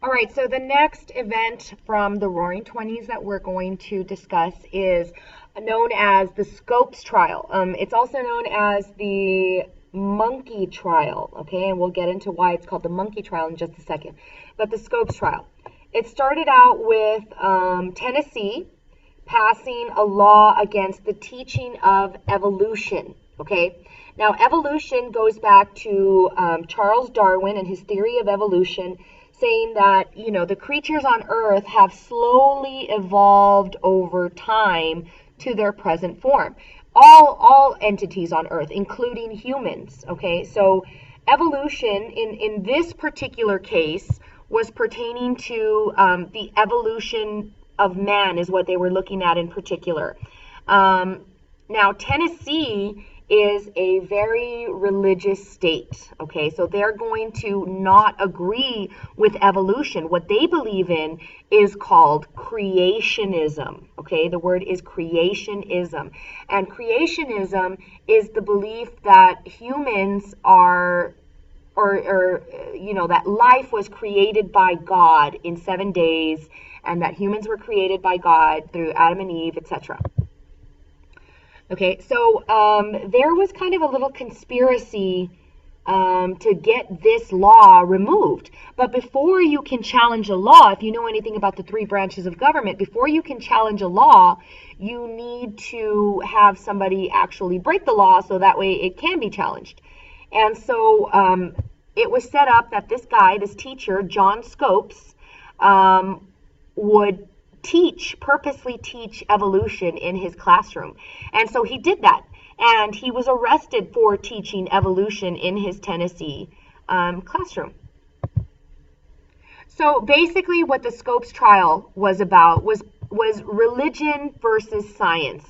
All right, so the next event from the Roaring Twenties that we're going to discuss is known as the Scopes trial. It's also known as the monkey trial, okay? And we'll get into why it's called the monkey trial in just a second. But the Scopes trial. It started out with Tennessee passing a law against the teaching of evolution, okay? Now, evolution goes back to Charles Darwin and his theory of evolution, saying that, you know, the creatures on Earth have slowly evolved over time to their present form. All entities on Earth, including humans, okay? So evolution, in this particular case, was pertaining to the evolution of man is what they were looking at in particular. Now, Tennessee is a very religious state, okay? So they're going to not agree with evolution. What they believe in is called creationism, okay? The word is creationism. And creationism is the belief that humans are, or you know, that life was created by God in 7 days, and that humans were created by God through Adam and Eve, etc. Okay, so there was kind of a little conspiracy to get this law removed. But before you can challenge a law, if you know anything about the three branches of government, before you can challenge a law, you need to have somebody actually break the law so that way it can be challenged. And so it was set up that this guy, this teacher, John Scopes, would purposely teach evolution in his classroom. And so he did that. And he was arrested for teaching evolution in his Tennessee classroom. So basically what the Scopes trial was about was religion versus science.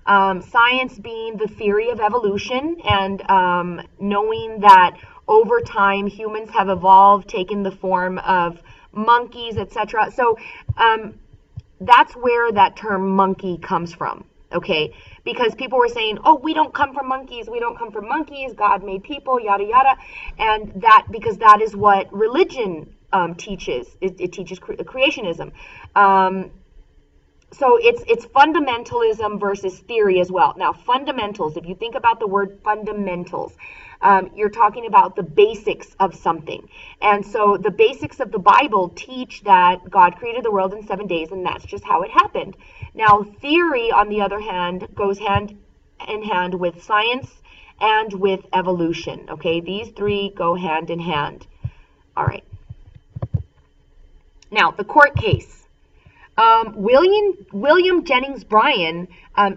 Science being the theory of evolution and knowing that over time humans have evolved, taken the form of monkeys, etc. So that's where that term monkey comes from, okay? Because people were saying, oh, we don't come from monkeys, God made people, yada, yada. And that, because that is what religion teaches. It teaches creationism. So it's fundamentalism versus theory as well. Now, fundamentals, if you think about the word fundamentals, you're talking about the basics of something. And so the basics of the Bible teach that God created the world in 7 days, and that's just how it happened. Now, theory, on the other hand, goes hand in hand with science and with evolution. Okay, these three go hand in hand. All right. Now, the court case. William Jennings Bryan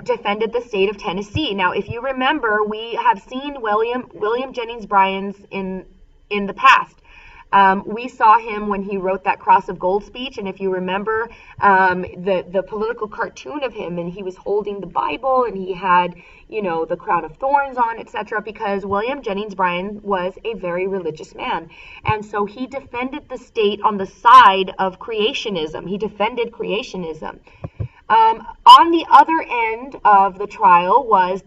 defended the state of Tennessee. Now, if you remember, we have seen William Jennings Bryan's in the past. We saw him when he wrote that Cross of Gold speech, and if you remember the political cartoon of him, and he was holding the Bible, and he had, you know, the crown of thorns on, etc., because William Jennings Bryan was a very religious man. And so he defended the state on the side of creationism. He defended creationism. On the other end of the trial was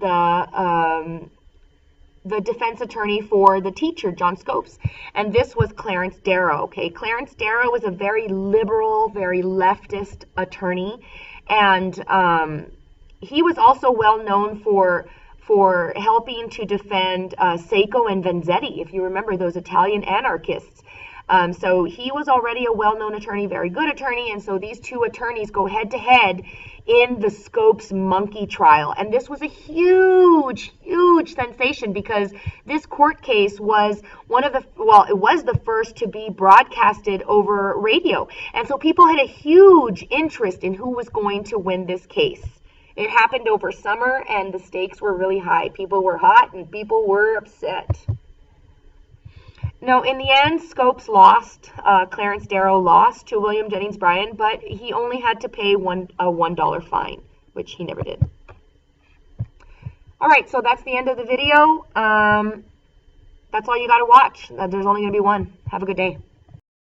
the defense attorney for the teacher, John Scopes. And this was Clarence Darrow, okay? Clarence Darrow was a very liberal, very leftist attorney. And he was also well known for helping to defend Seco and Vanzetti, if you remember those Italian anarchists. So he was already a well-known attorney, very good attorney, and so these two attorneys go head-to-head in the Scopes monkey trial. And this was a huge, huge sensation because this court case was it was the first to be broadcasted over radio. And so people had a huge interest in who was going to win this case. It happened over summer, and the stakes were really high. People were hot, and people were upset. No, in the end, Scopes lost. Clarence Darrow lost to William Jennings Bryan, but he only had to pay a $1 fine, which he never did. All right, so that's the end of the video. That's all you got to watch. There's only going to be one. Have a good day.